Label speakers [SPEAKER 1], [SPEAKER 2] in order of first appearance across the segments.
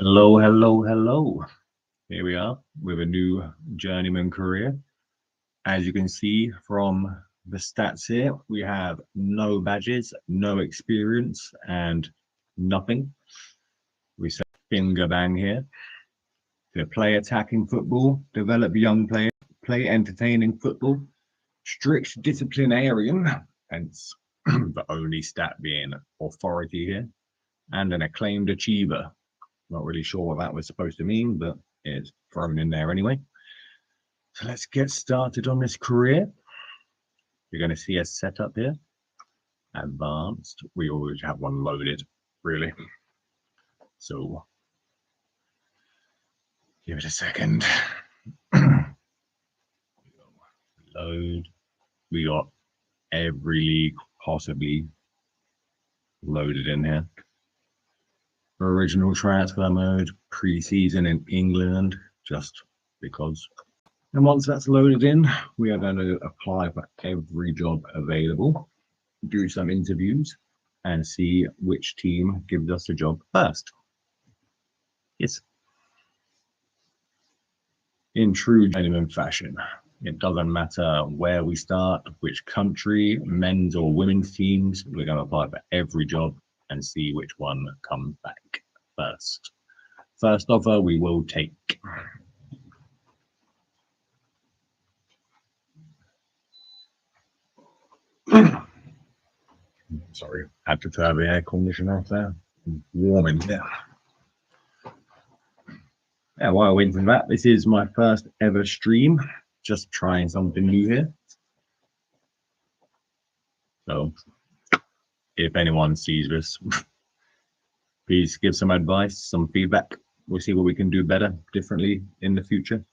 [SPEAKER 1] Hello, hello, hello. Here we are with a new journeyman career. As you can see from the stats here, we have no badges, no experience, and nothing. We say finger bang here. To play attacking football, develop young players, play entertaining football, strict disciplinarian, hence the only stat being authority here, and an acclaimed achiever. Not really sure what that was supposed to mean, but it's thrown in there anyway. So let's get started on this career. You're going to see a setup here. Advanced. We always have one loaded, really. So give it a second. Load. We got every league possibly loaded in here. Original transfer mode, pre-season in England, just because. And once that's loaded in, we are going to apply for every job available, do some interviews, and see which team gives us the job first. Yes. In true journeyman fashion, it doesn't matter where we start, which country, men's or women's teams, we're going to apply for every job and see which one comes back first. First offer we will take. Sorry, had to turn the air conditioner off there. Warm in here. Yeah, while waiting for that, this is my first ever stream. Just trying something new here. So if anyone sees this, please give some advice, some feedback. We'll see what we can do better, differently in the future.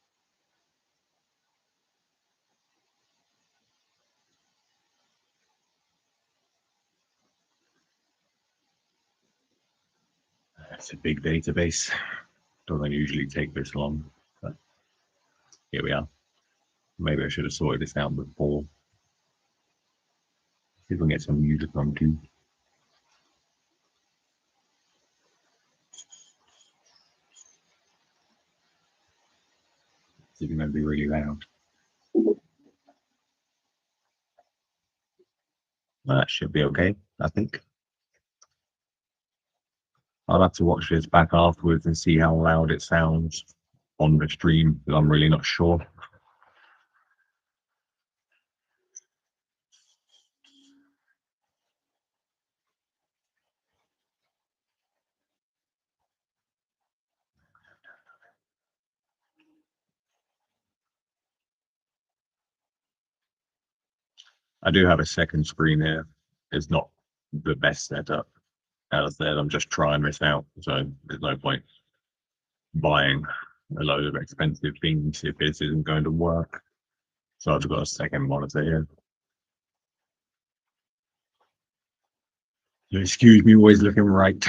[SPEAKER 1] It's a big database. Doesn't usually take this long, but here we are. Maybe I should have sorted this out before. See if we can get some music on too. See if it's going to be really loud. That should be okay, I think. I'll have to watch this back afterwards and see how loud it sounds on the stream, because I'm really not sure. I do have a second screen here. It's not the best setup. As I said, I'm just trying this out, so there's no point buying a load of expensive things if this isn't going to work. So I've got a second monitor here. So excuse me, always looking right.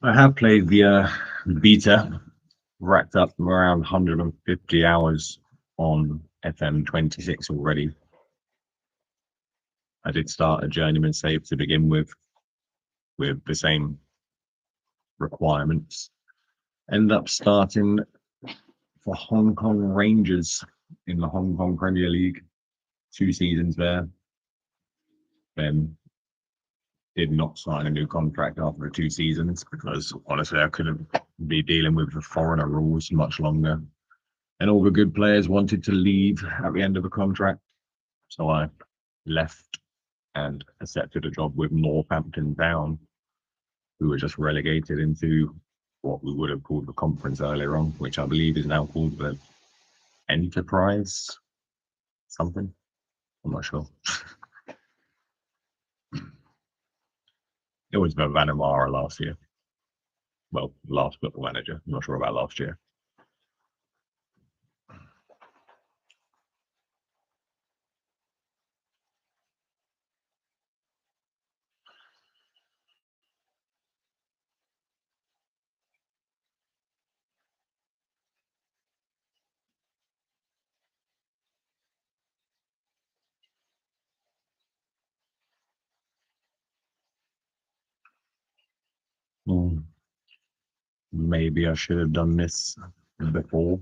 [SPEAKER 1] I have played the beta, racked up around 150 hours on FM26 already. I did start a journeyman save to begin with the same requirements. End up starting for Hong Kong Rangers in the Hong Kong Premier League, 2 seasons there. Then did not sign a new contract after the 2 seasons because honestly I couldn't be dealing with the foreigner rules much longer. And all the good players wanted to leave at the end of the contract. So I left and accepted a job with Northampton Town, who were just relegated into what we would have called the conference earlier on, which I believe is now called the Enterprise something. I'm not sure. It was Vanamara last year. Well, last football manager. I'm not sure about last year. Maybe I should have done this before.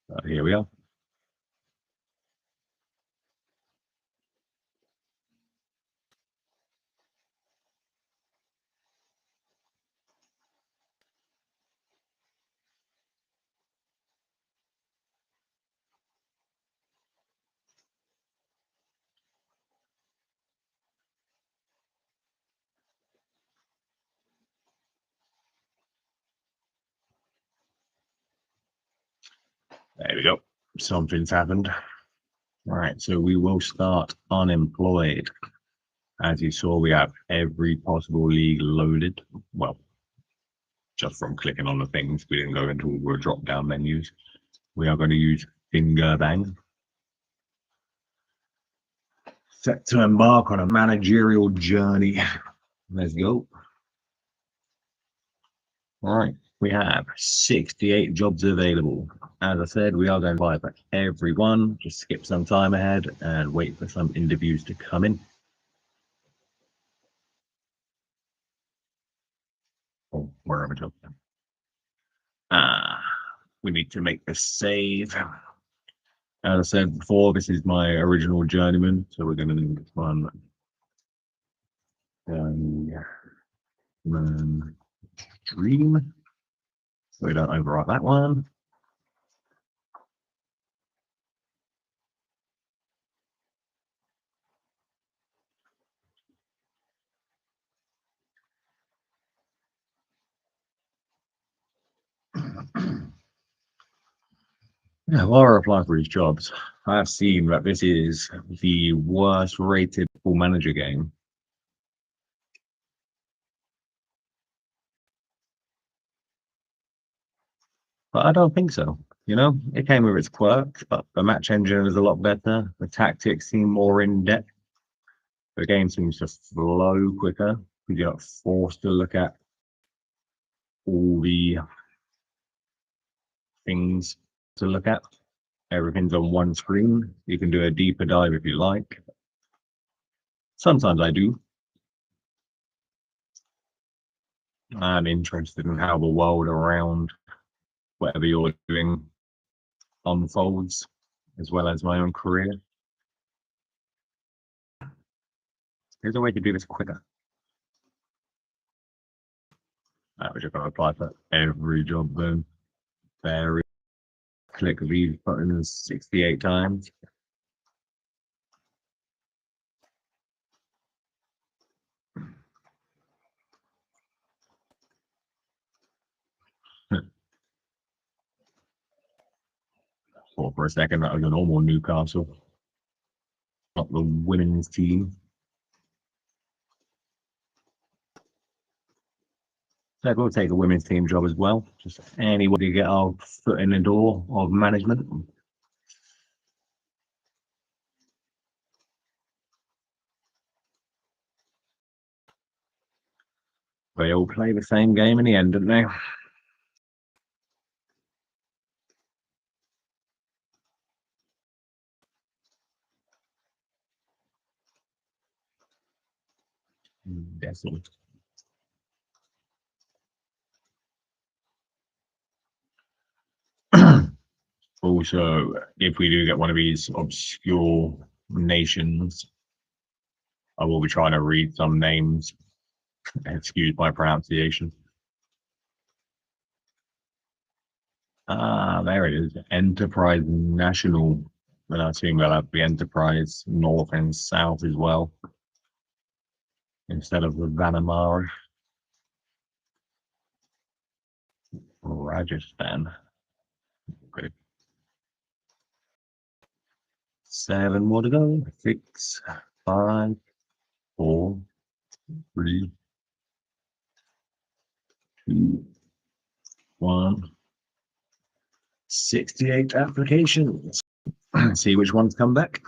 [SPEAKER 1] But here we are. There we go. Something's happened. All right, so we will start unemployed. As you saw, we have every possible league loaded. Well, just from clicking on the things, we didn't go into all the drop-down menus. We are going to use finger bang. Set to embark on a managerial journey. Let's go. All right, we have 68 jobs available. As I said, we are going to apply for everyone. Just skip some time ahead and wait for some interviews to come in. Oh, where are we going? We need to make this save. As I said before, this is my original journeyman, so we're going to name this one Journeyman Dream. So we don't overwrite that one. Yeah, while I apply for these jobs, I've seen that this is the worst rated full manager game. But I don't think so. You know, it came with its quirks, but the match engine is a lot better. The tactics seem more in depth. The game seems to flow quicker because you're not forced to look at all the things to look at. Everything's on one screen. You can do a deeper dive if you like. Sometimes I do. I'm interested in how the world around whatever you're doing unfolds, as well as my own career. There's a way to do this quicker. We're just going to apply for every job then. There, click these buttons 68 times. Thought for a second that was a normal Newcastle, not the women's team. So we'll take a women's team job as well. Just anybody to get our foot in the door of management. They all play the same game in the end, don't they? Definitely. Also, if we do get one of these obscure nations, I will be trying to read some names. Excuse my pronunciation. There it is. Enterprise National. And I think they'll have the Enterprise North and South as well, instead of the Vanamara. Rajasthan. Okay. 7 more to go. 6, 5, 4, 3, 2, 1. 68 applications. See which ones come back.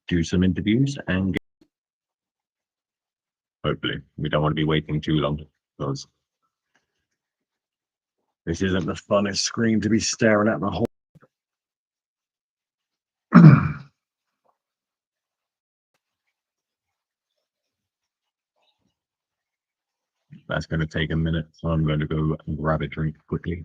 [SPEAKER 1] Do some interviews and hopefully we don't want to be waiting too long because this isn't the funnest screen to be staring at the whole. That's going to take a minute, so I'm going to go and grab a drink quickly.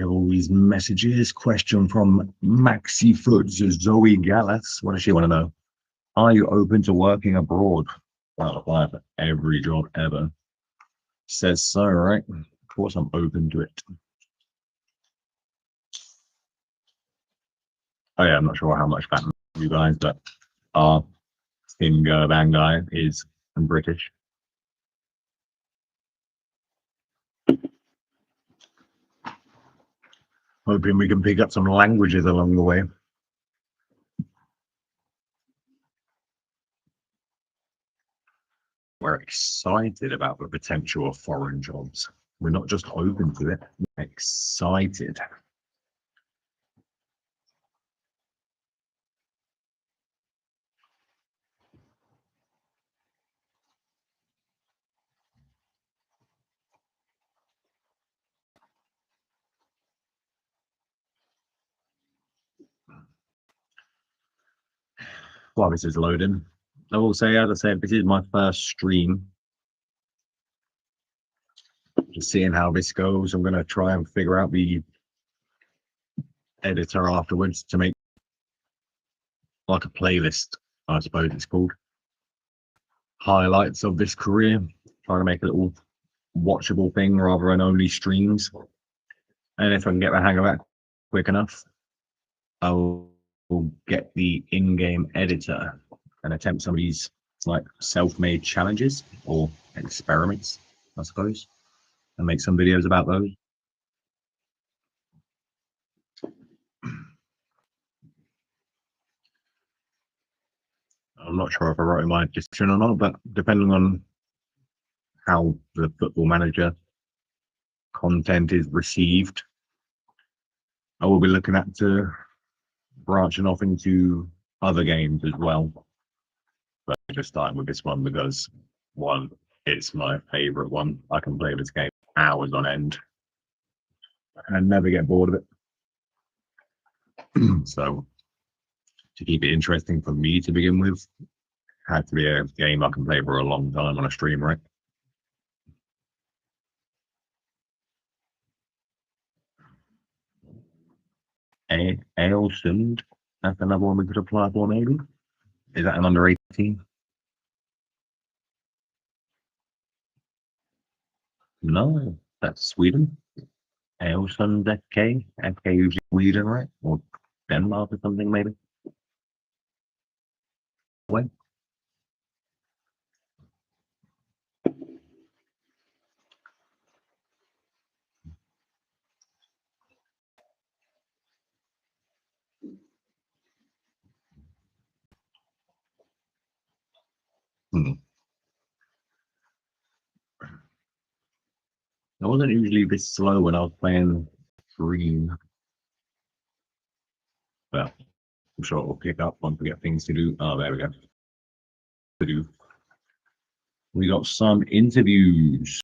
[SPEAKER 1] All these messages. Question from Maxi Foods, Zoe Gallus. What does she want to know? Are you open to working abroad? I'll apply for every job ever. Says so, right? Of course, I'm open to it. Oh yeah, I'm not sure how much that you guys, but our Singer Van guy is British. Hoping we can pick up some languages along the way. We're excited about the potential of foreign jobs. We're not just open to it, we're excited. While this is loading, I will say, as I said, this is my first stream. Just seeing how this goes. I'm going to try and figure out the editor afterwards to make like a playlist, I suppose it's called. Highlights of this career, trying to make a little watchable thing rather than only streams. And if I can get the hang of that quick enough, I will get the in-game editor and attempt some of these like self-made challenges or experiments, I suppose, and make some videos about those. I'm not sure if I wrote in my description or not, but depending on how the Football Manager content is received, I will be looking at branching off into other games as well. But just starting with this one because one, it's my favorite one. I can play this game hours on end and never get bored of it. So to keep it interesting for me to begin with, had to be a game I can play for a long time on a stream, right? Ailsund, that's another one we could apply for, maybe. Is that an under 18? No, that's Sweden. Ailsund FK. FK usually Sweden, right? Or Denmark or something, maybe. When? Hmm. I wasn't usually this slow when I was playing Green. Well, I'm sure it will pick up once we get things to do. Oh, there we go. To do. We got some interviews.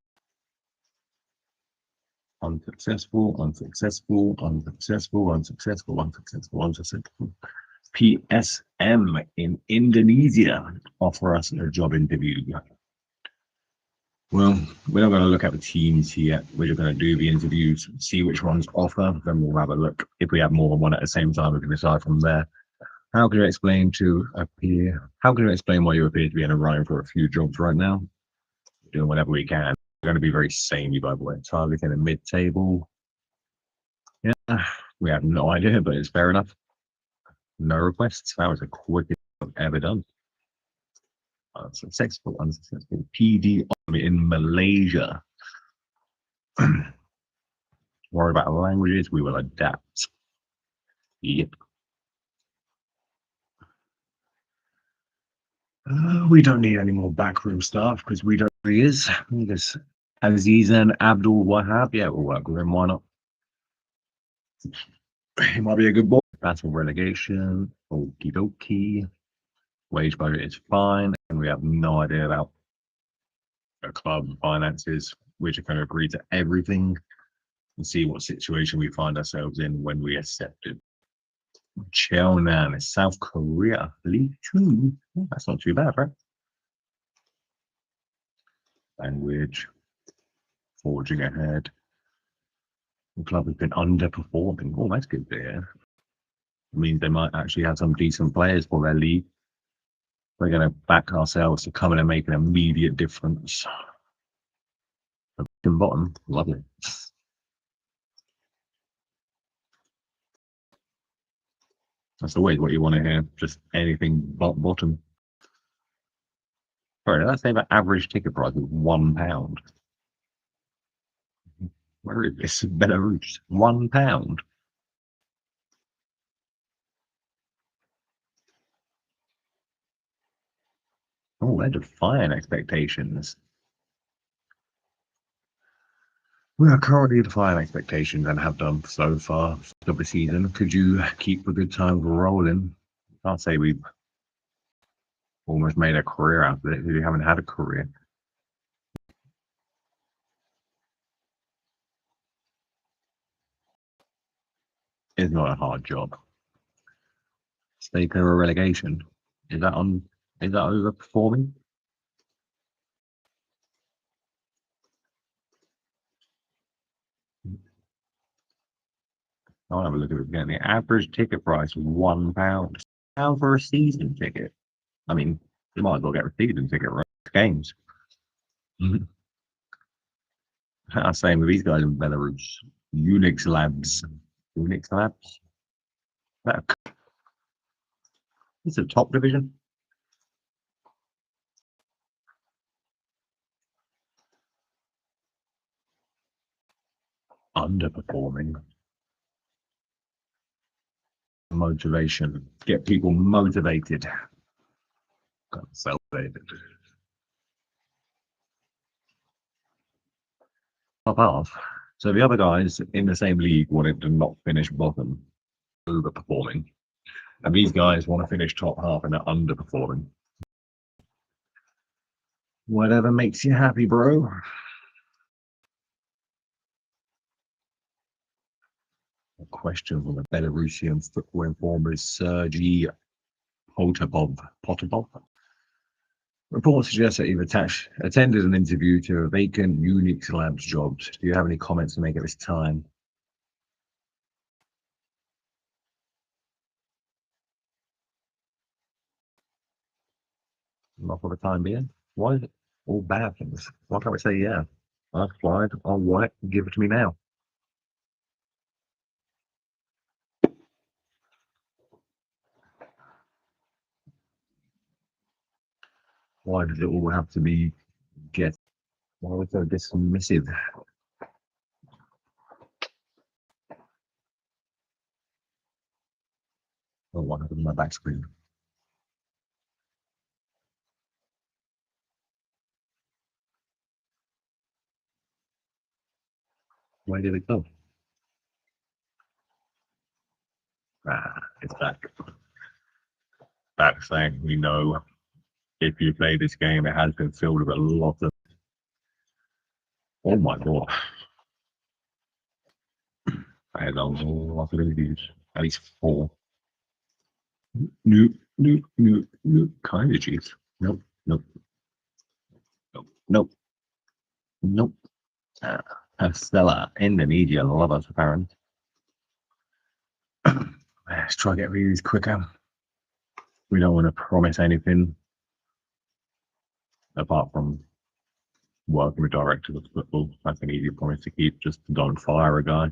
[SPEAKER 1] Unsuccessful, unsuccessful, unsuccessful, unsuccessful, unsuccessful, unsuccessful. PSM in Indonesia offer us a job interview. Well, we're not going to look at the teams yet. We're just going to do the interviews, see which ones offer, then we'll have a look. If we have more than one at the same time, we can decide from there. How can you explain why you appear to be in a run for a few jobs right now? Doing whatever we can. We're going to be very samey, by the way. Targeting a mid-table. Yeah, we have no idea, but it's fair enough. No requests. That was the quickest I've ever done. Unsuccessful. PD in Malaysia. Worry about languages, we will adapt. Yep. We don't need any more backroom staff because we don't know who he is. Just Aziz and Abdul Wahab. Yeah, we'll work with him. Why not? He might be a good boy. Battle relegation. Okie dokie. Wage budget is fine, and we have no idea about a club finances. We're just going to agree to everything and see what situation we find ourselves in when we accept it. Cheonan, South Korea, League Two. Oh, that's not too bad, right? Language, forging ahead. The club has been underperforming. Oh, that's good to hear. It means they might actually have some decent players for their league. We're going to back ourselves to come in and make an immediate difference. Bottom, lovely. That's always what you want to hear. Just anything but bottom. Sorry, did I say that average ticket price is £1? Where is this? Belarus. £1. Oh, they're defying expectations. We are currently defying expectations and have done so far of the season. Could you keep the good times rolling? I can't say we've almost made a career out of it because we haven't had a career. It's not a hard job. Stay clear of relegation. Is that on? Is that overperforming? I'll have a look at it again. The average ticket price was £1. Pound for a season ticket. I mean, you might as well get a season ticket, right? Games. Mhm. Same with these guys in Belarus. Unix Labs. Unix Labs. That it's a top division. Underperforming. Motivation. Get people motivated. Self-dated. Top half. So the other guys in the same league wanted to not finish bottom, overperforming. And these guys want to finish top half and they're underperforming. Whatever makes you happy, bro. A question from the Belarusian football informer Sergei Potapov. Reports suggest that you've attended an interview to a vacant Unix Labs jobs. Do you have any comments to make at this time? Not for the time being. Why is it all bad things? Why can't we say, yeah, I've applied, I want it, give it to me now? Why does it all have to be get? Why was so dismissive? Oh, what happened to my back screen? Where did it go? Ah, it's back. Back saying we know if you play this game, it has been filled with a lot of. Oh my god. I had a lot of interviews, at least 4. Nope, nope, nope, nope. Kind of cheese. Nope, nope, nope, nope, nope. Stella, Indonesia, love us, apparent. Let's try to get these quicker. We don't want to promise anything apart from working with directors of football. That's an easy promise to keep. Just don't fire a guy.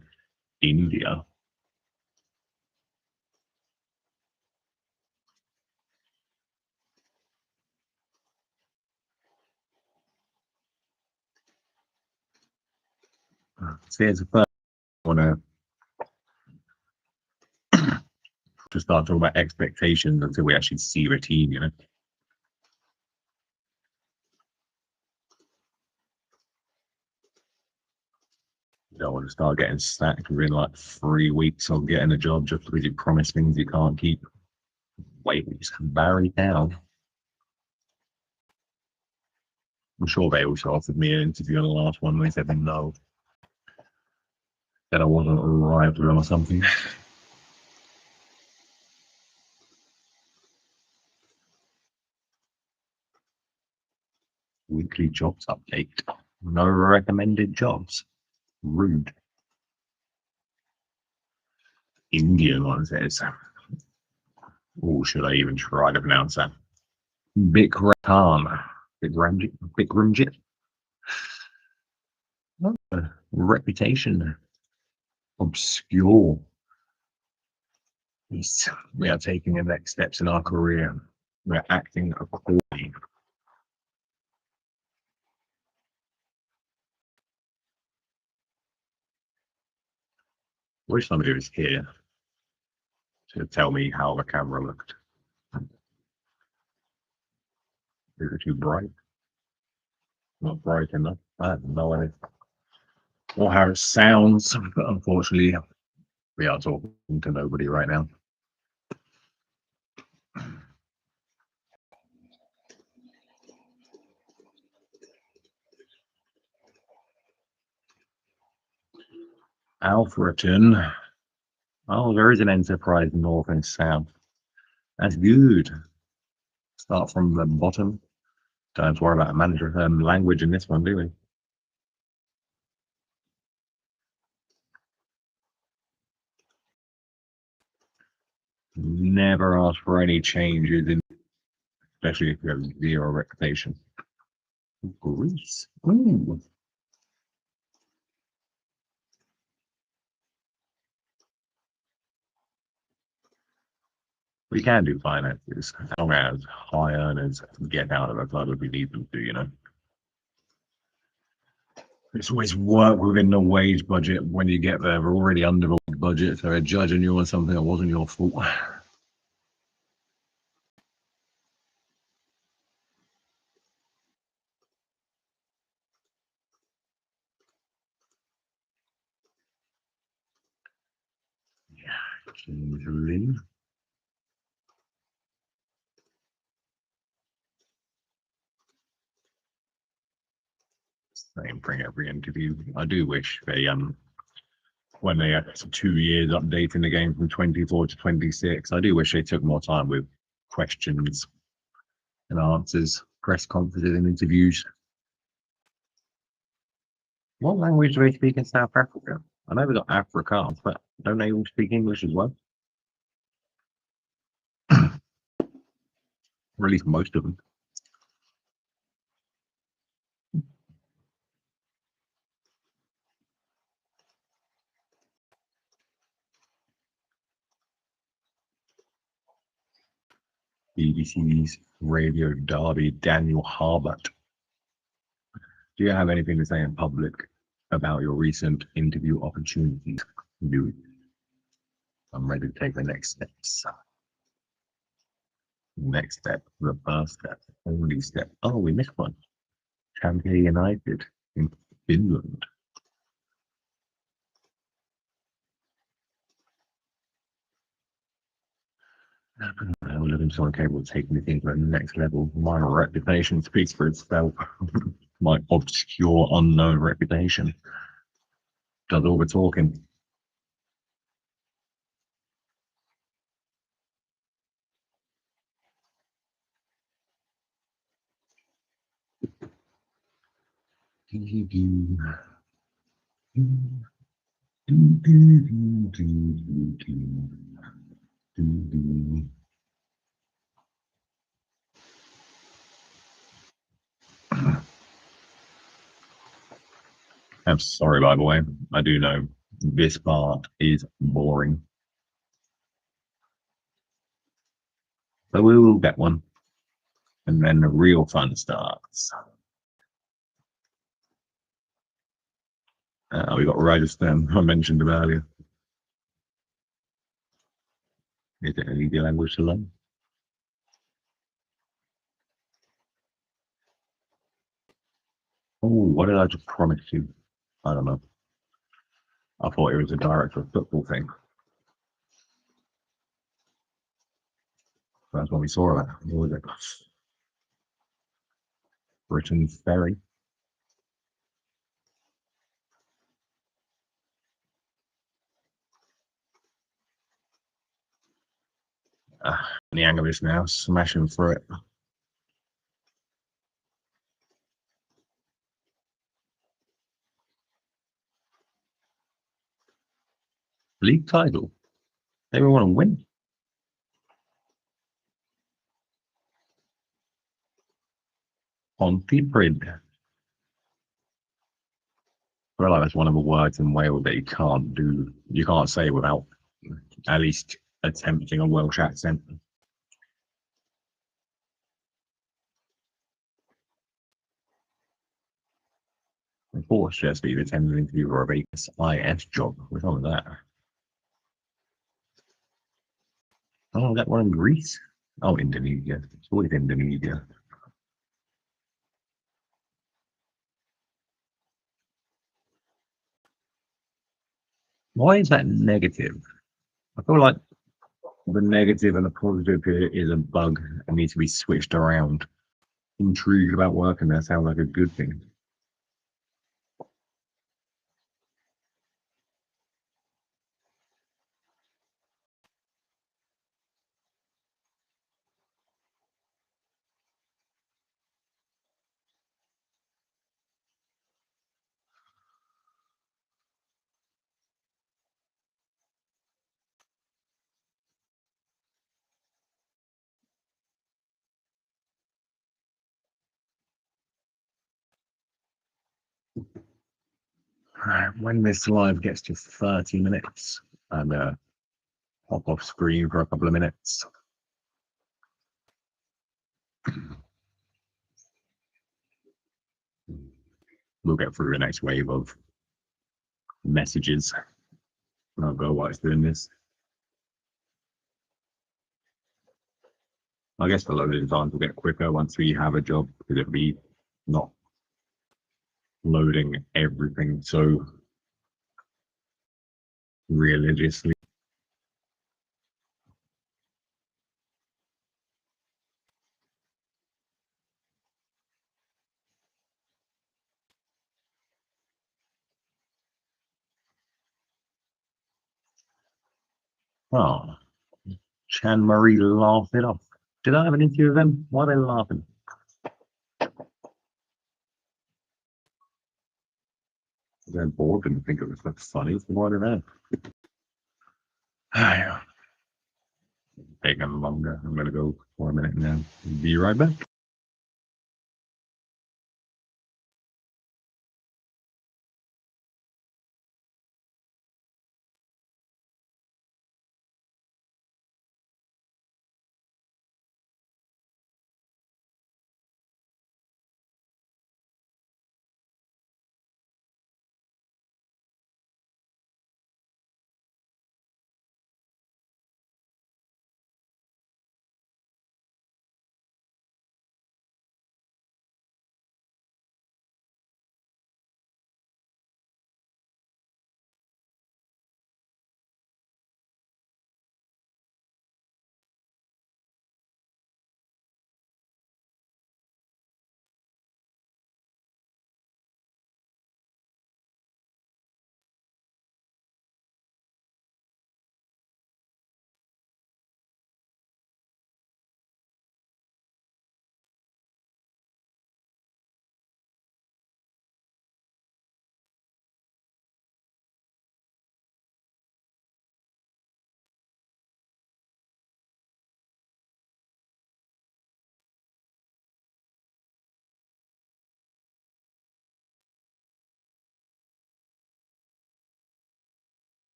[SPEAKER 1] India. See, it's the first I want to start talking about expectations until we actually see the team, you know. don't want to start getting sacked within like 3 weeks of getting a job just because you promise things you can't keep. Wait, we just Barry down. I'm sure they also offered me an interview on the last one. They said no, that I wasn't right with them or something. Weekly jobs update. No recommended jobs. Rude. Indian one says. Oh, should I even try to pronounce that? Bikram. Bikramjit. Reputation. Obscure. Yes, we are taking the next steps in our career. We're acting accordingly. Wish somebody was here to tell me how the camera looked. Is it too bright? Not bright enough. I have no idea. Or how it sounds. But unfortunately, we are talking to nobody right now. Alfreton. Oh, there is an enterprise north and south. That's good. Start from the bottom. Don't have to worry about manager language in this one, do we? Never ask for any changes, especially if you have zero reputation. Greece. Ooh. We can do finances as long as high earners get out of the club if we need them to, you know. It's always work within the wage budget when you get there. We're already under the budget, so they're judging you on something that wasn't your fault. Yeah, James Lynn. Same thing every interview. I do wish they when they had 2 years updating the game from 24 to 26, I do wish they took more time with questions and answers, press conferences and interviews. What language do they speak in South Africa? I know we got Afrikaans, but don't they all speak English as well? Or at least most of them. BBC's Radio Derby, Daniel Harbert. Do you have anything to say in public about your recent interview opportunities? Do it. I'm ready to take the next steps. Next step, the first step, only step. Oh, we missed one. Champion United in Finland. I was looking for someone capable of taking the thing to the next level. My reputation speaks for itself. My obscure, unknown reputation does all the talking. I'm sorry, by the way. I do know this part is boring, but we will get one. And then the real fun starts. We got Rajasthan, I mentioned earlier. Is it an easy language to learn? Oh, what did I just promise you? I don't know. I thought it was a director of football thing. That's when we saw it. What was it? Britain Ferry. The hang of this now, smashing through it. League title. They want to win. Ponty Prid. I feel like that's one of the words in Wales that you can't say without at least attempting a Welsh accent. Unfortunately, attended an interview for a Vegas IS job. What's wrong with that? Oh, that one in Greece? Oh, Indonesia. It's always Indonesia. Why is that negative? I feel like the negative and the positive here is a bug and needs to be switched around. Intrigued about working there sounds like a good thing. When this live gets to 30 minutes, and hop off screen for a couple of minutes. We'll get through the next wave of messages. And I'll go while it's doing this. I guess the loading times will get quicker once we have a job because it'll be not loading everything so religiously. Oh, Chan Marie laughed it off. Did I have an interview with them? Why are they laughing? They're bored and think it was funny. Why do they? Taking longer. I'm gonna go for a minute now. Be right back.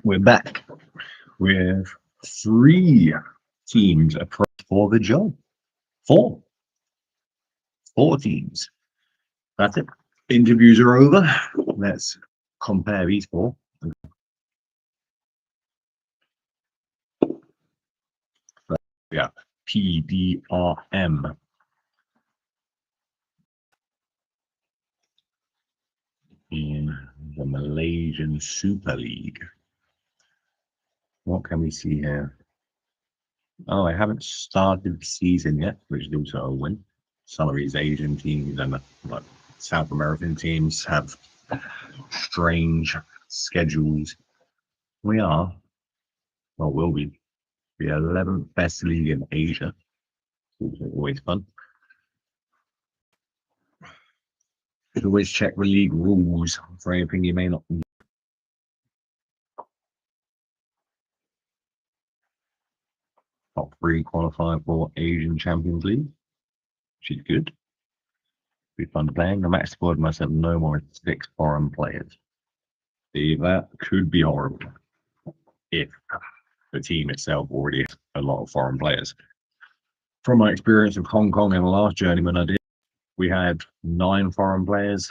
[SPEAKER 1] We're back with three teams approach for the job. Four. Four teams. That's it. Interviews are over. Let's compare these four. Yeah. PDRM in the Malaysian Super League. What can we see here? Oh, I haven't started the season yet, which is also a win. Some of these Asian teams and like South American teams have strange schedules. We are, well, will be the 11th best league in Asia. It's always fun. You should always check the league rules for anything you may not know. Top three qualify for Asian Champions League, which is good. Be fun playing. The match squad must have no more than 6 foreign players. See, that could be horrible if the team itself already has a lot of foreign players. From my experience with Hong Kong and the last journeyman I did, we had 9 foreign players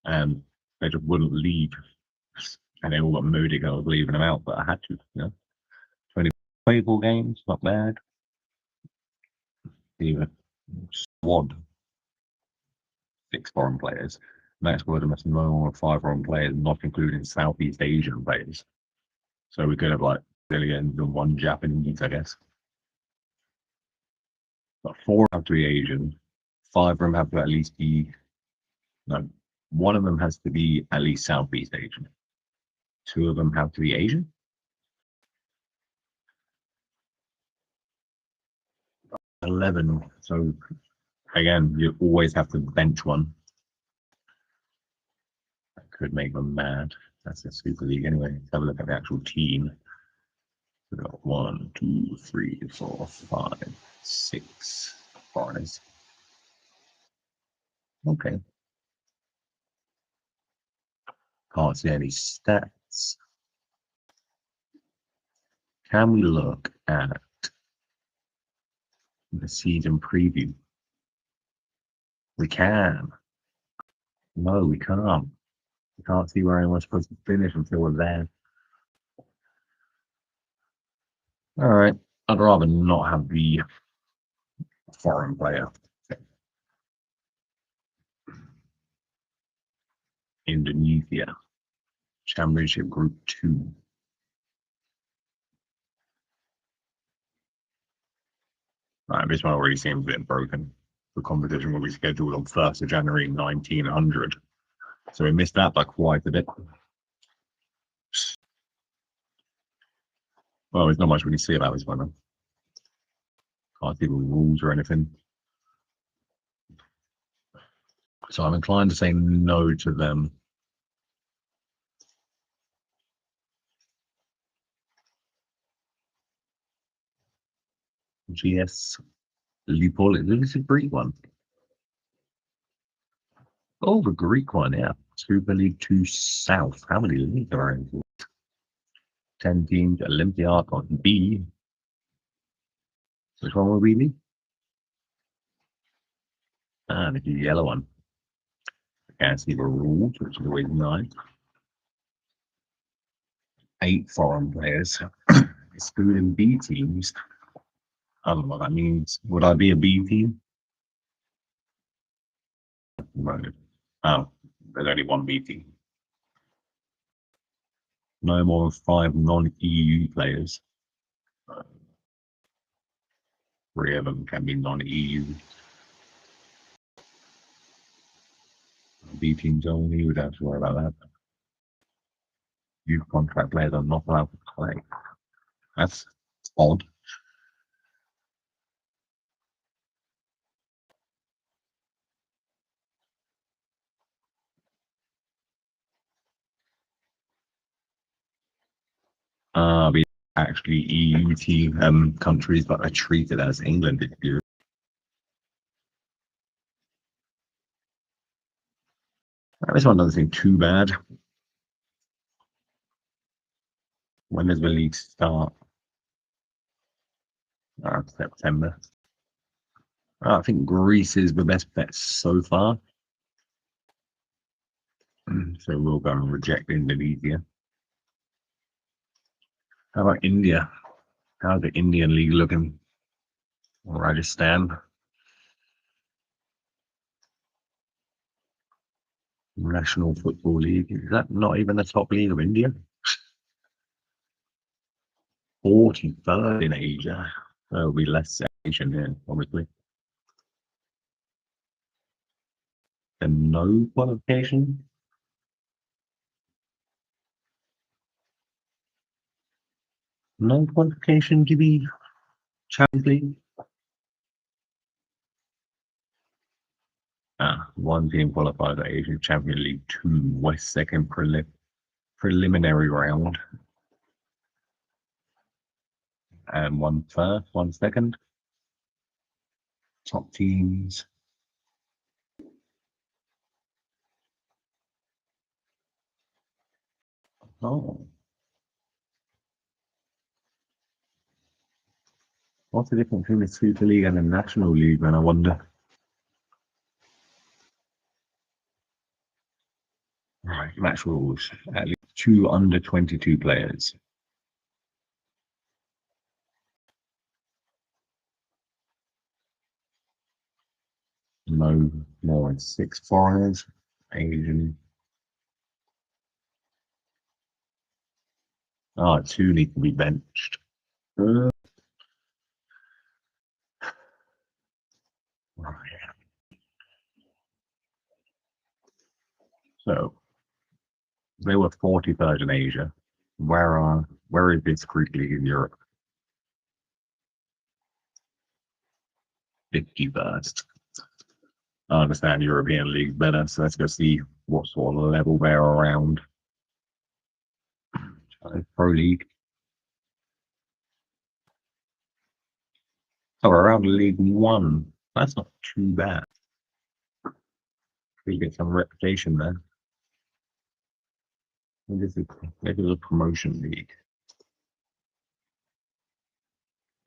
[SPEAKER 1] and they just wouldn't leave. And they all got moody because I was leaving them out, but I had to, 20 playable games, not bad. Even squad, 6 foreign players. Max Word must no more than 5 foreign players, not including Southeast Asian players. So we could have like Brazilians and 1 Japanese, I guess. But 4 have to be Asian. 5 of them have to at least be, no, 1 of them has to be at least Southeast Asian. 2 of them have to be Asian. 11. So again, you always have to bench 1. That could make them mad. That's the Super League anyway. Let's have a look at the actual team. We've got 1, 2, 3, 4, 5, 6 foreigners. Okay. Can't see any stats. Can we look at the season preview? We can. No, we can't. We can't see where anyone's supposed to finish until we're there. All right. I'd rather not have the foreign player. Indonesia. Championship Group 2. Right, this one already seems a bit broken. The competition will be scheduled on 1st of January 1900. So we missed that by quite a bit. Well, there's not much we can see about this one. Though. Can't see the rules or anything. So I'm inclined to say no to them. GS Lipol. This is a Greek one. Oh, the Greek one, yeah. Super League 2 South. How many leagues are in? 10 teams. Olympiacos B. Which one will we be? Ah, the yellow one. I can't see the rules, which is always nice. 8 foreign players, excluding B teams. I don't know what that means. Would I be a B team? Right. Oh, there's only 1 B team. No more than 5 non-EU players. 3 of them can be non-EU. B teams only, we don't have to worry about that. Youth contract players are not allowed to play. That's odd. We actually EU team countries, but are treated as England. This one doesn't seem too bad. When does the league start? September. I think Greece is the best bet so far. So we'll go and reject Indonesia. How about India? How's the Indian league looking? Rajasthan. National Football League. Is that not even the top league of India? 43rd in Asia. There'll be less Asian here, obviously. And no qualification? No qualification to be Champions League? One team qualified for Asian Champion League 2, West second preliminary round. And one first, one second. Top teams. Oh. What's the difference between the Super League and the National League, then, I wonder? Right, match rules. At least 2 under 22 players. No more than 6 foreigners. Asian. 2 need to be benched. Right. So they were 43rd in Asia. Where is this Greek league in Europe? 51st. I understand European league better, so let's go see what sort of level they're around. Pro League. Oh, around League One. That's not too bad. We get some reputation there. Maybe it's a promotion league.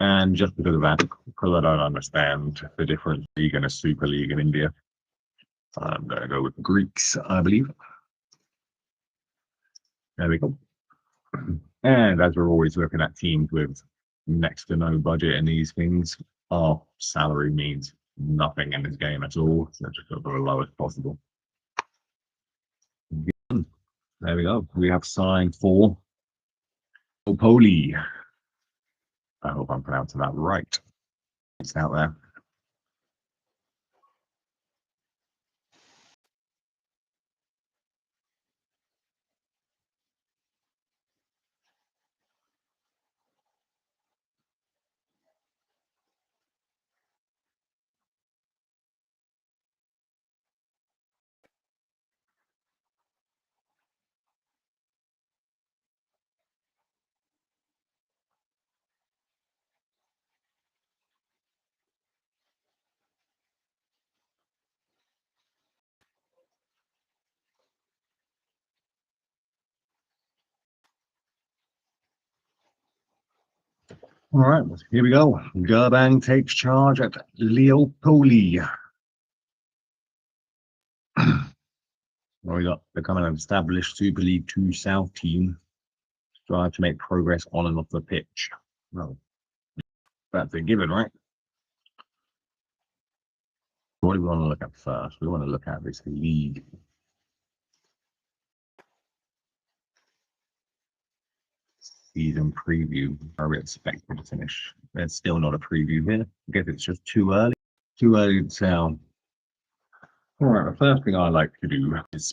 [SPEAKER 1] And just because of that, because I don't understand the difference league and a super league in India, I'm going to go with the Greeks, I believe. There we go. And as we're always looking at teams with next to no budget and these things, our salary means nothing in this game at all. So just go for the lowest possible. There we go. We have signed for Opoli. I hope I'm pronouncing that right. It's out there. All right, here we go. Gerbang takes charge at Leopoli. We got becoming an established Super League 2 South team. Strive to make progress on and off the pitch. Well, that's a given, right? What do we want to look at first? We want to look at this league. Season preview. Are we expected to finish? There's still not a preview here. I guess it's just too early. Too early to tell. All right, the first thing I like to do is,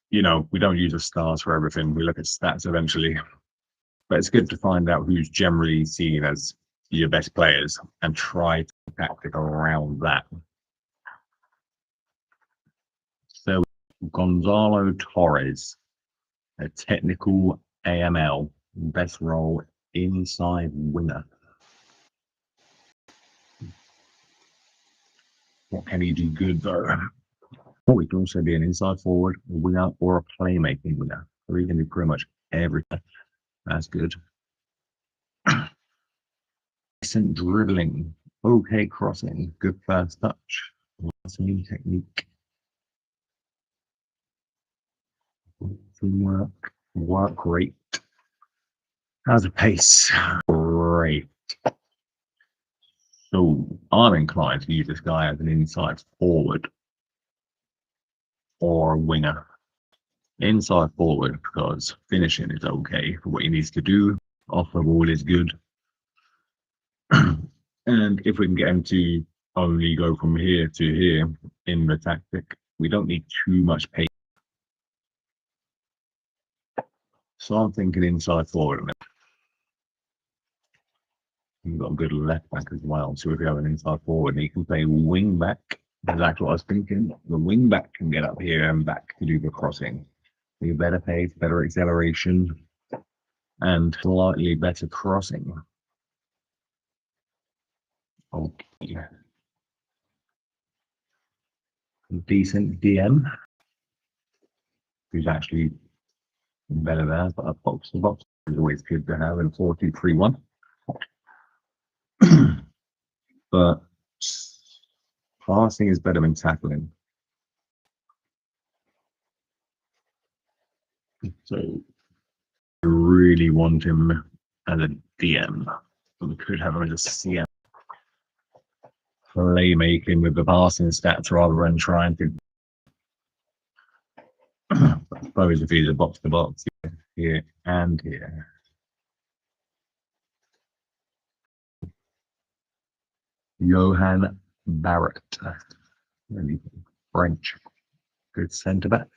[SPEAKER 1] we don't use the stars for everything. We look at stats eventually. But it's good to find out who's generally seen as your best players and try to tactic around that. So Gonzalo Torres, a technical AML, best role inside winger. What can he do good though? Or he can also be an inside forward, a winger, or a playmaking winger. So he can do pretty much everything. That's good. Decent dribbling. Okay crossing. Good first touch. That's a new technique. Teamwork. Work rate. How's the pace? Great. So I'm inclined to use this guy as an inside forward or a winger. Inside forward because finishing is okay for what he needs to do. Off the ball is good. And if we can get him to only go from here to here in the tactic, we don't need too much pace. So I'm thinking inside forward. We've got a good left back as well. So if we have an inside forward, he can play wing back. That's what I was thinking. The wing back can get up here and back to do the crossing. The better pace, better acceleration, and slightly better crossing. Okay. Decent DM. Who's actually better there, but a box to box is always good to have in 4-2-3-1. But passing is better than tackling. So I really want him as a DM. We could have him as a CM. Playmaking with the passing stats rather than trying to. I suppose if he's a box to box here and here. Johan Barrett, French, good centre back.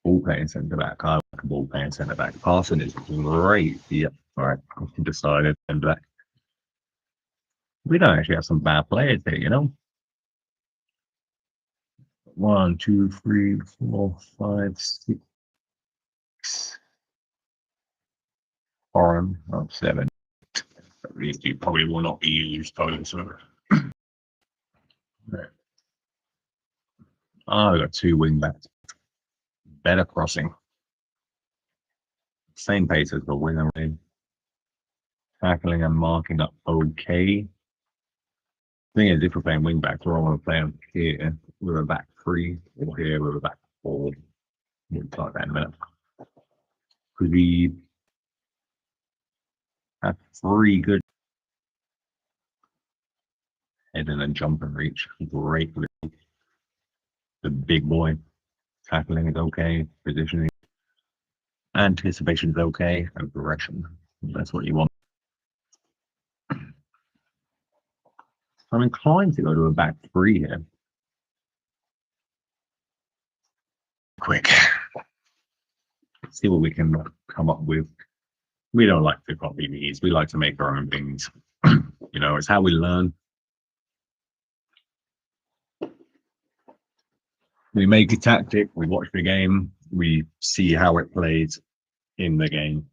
[SPEAKER 1] Ball playing centre back. I like a ball playing centre back. Passing is great. Yep. All right. Decided centre back. We don't actually have some bad players here, you know. 1, 2, 3, 4, 5, 6. Foreign. 7. These two probably will not be used. So. Right. Oh, we've got 2 wing backs. Better crossing. Same pace as the winger. Tackling and marking up okay. Thing is, if we're playing wing backs, we're all going to play them here with a back 3 or here with a back 4. We'll talk that in a minute. Because we have 3 good heading and jump and reach. Great. The big boy. Tackling is okay. Positioning. Anticipation is okay. And direction. That's what you want. I'm inclined to go to a back 3 here. Quick. See what we can come up with. We don't like to copy these. We like to make our own things. You know, it's how we learn. We make a tactic, we watch the game, we see how it plays in the game,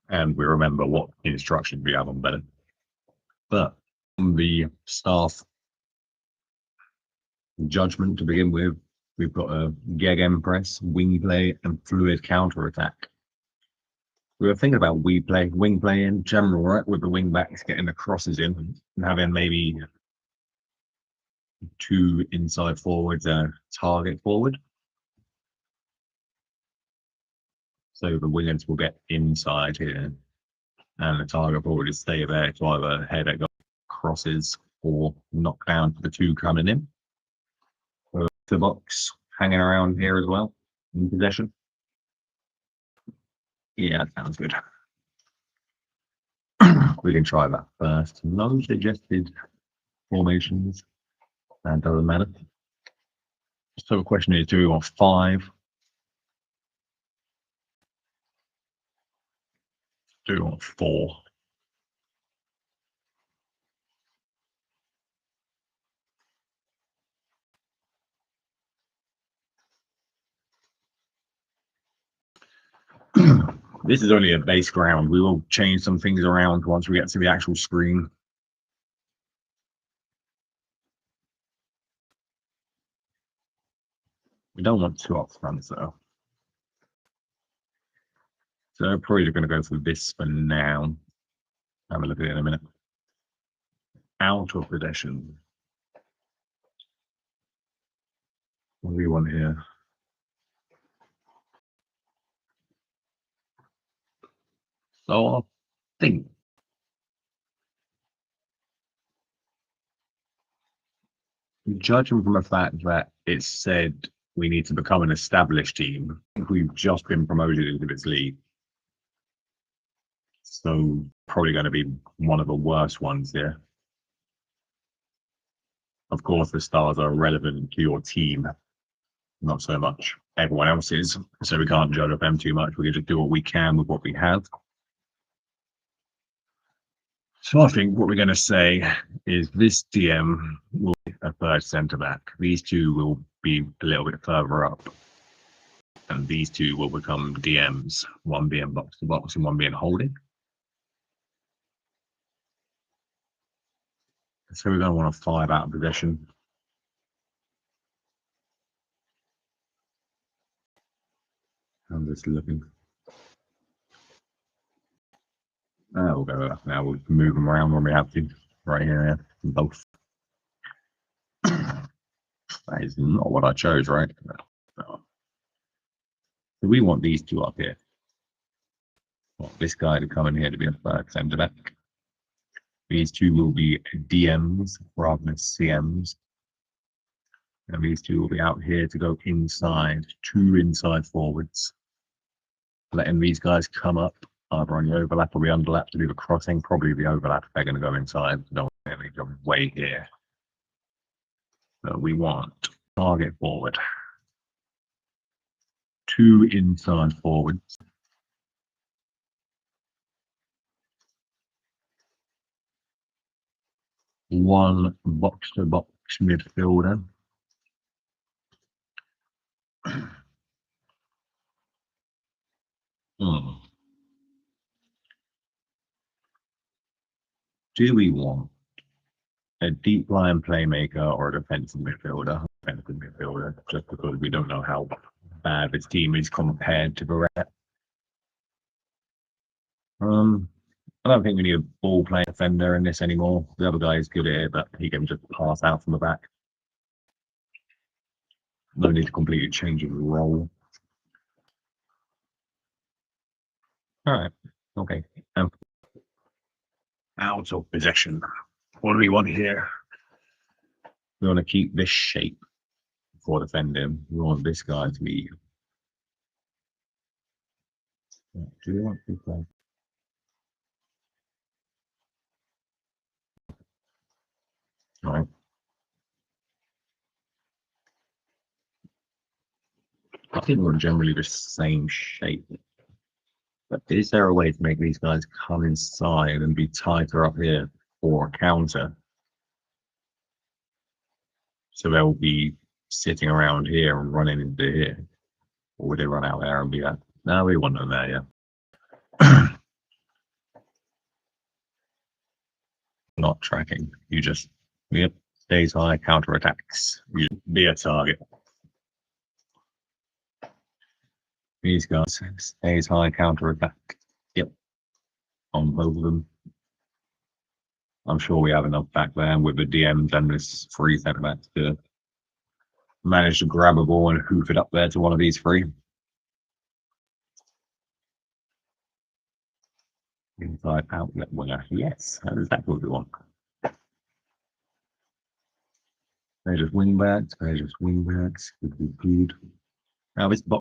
[SPEAKER 1] and we remember what instructions we have on better. But on the staff judgment to begin with, we've got a gegenpress, wing play, and fluid counter attack. We were thinking about wing play in general, right? With the wing backs getting the crosses in and having maybe 2 inside forwards and target forward. So the wingers will get inside here and the target forward is stay there to either head at crosses or knock down the 2 coming in. So the box hanging around here as well in possession. Yeah, that sounds good. We can try that first. No suggested formations. That doesn't matter. So the question is, do we want 5? Do we want 4? This is only a base ground. We will change some things around once we get to the actual screen. We don't want 2 up front, though. So probably going to go for this for now. Have a look at it in a minute. Out of possession. What do we want here? So I think, judging from the fact that it said we need to become an established team, I think we've just been promoted into this league. So probably going to be one of the worst ones here. Of course, the stars are relevant to your team, not so much everyone else's. So we can't judge them too much. We can just do what we can with what we have. So I think what we're going to say is this DM will be a third centre back. These two will be a little bit further up. And these two will become DMs, one being box to box and one being holding. So we're going to want a 5 out of possession. I'm just looking. We'll go with that now. We'll move them around when we have to. Right here, both. That is not what I chose, right? No. So we want these two up here. Want this guy to come in here to be a third centre back. These two will be DMs rather than CMs. And these two will be out here to go inside, 2 inside forwards. Letting these guys come up either on the overlap or the underlap to do the crossing. Probably the overlap if they're going to go inside. Don't want any go way here. So we want target forward. 2 inside forwards. 1 box to box midfielder. Do we want a deep line playmaker or a defensive midfielder? Defensive midfielder, just because we don't know how bad this team is compared to the rest. I don't think we need a ball playing defender in this anymore. The other guy is good at it, but he can just pass out from the back. No need to completely change his role. All right. Okay. Out of possession. What do we want here? We want to keep this shape for defending. We want this guy to be. Do we want to play? All right. I think we're generally the same shape. But is there a way to make these guys come inside and be tighter up here for a counter? So they'll be sitting around here and running into here. Or would they run out there and be that? No, we want them there, yeah. Not tracking. You just, yep, stays high, counter attacks. You be a target. These guys, stays high, counter attack. Yep. On both of them. I'm sure we have enough back there with the DMs and this 3 centre backs to manage to grab a ball and hoof it up there to one of these 3. Inside outlet winger. Yes, that is exactly what we want. They're just wing backs. They're just wing backs. Good, good, good. Now this box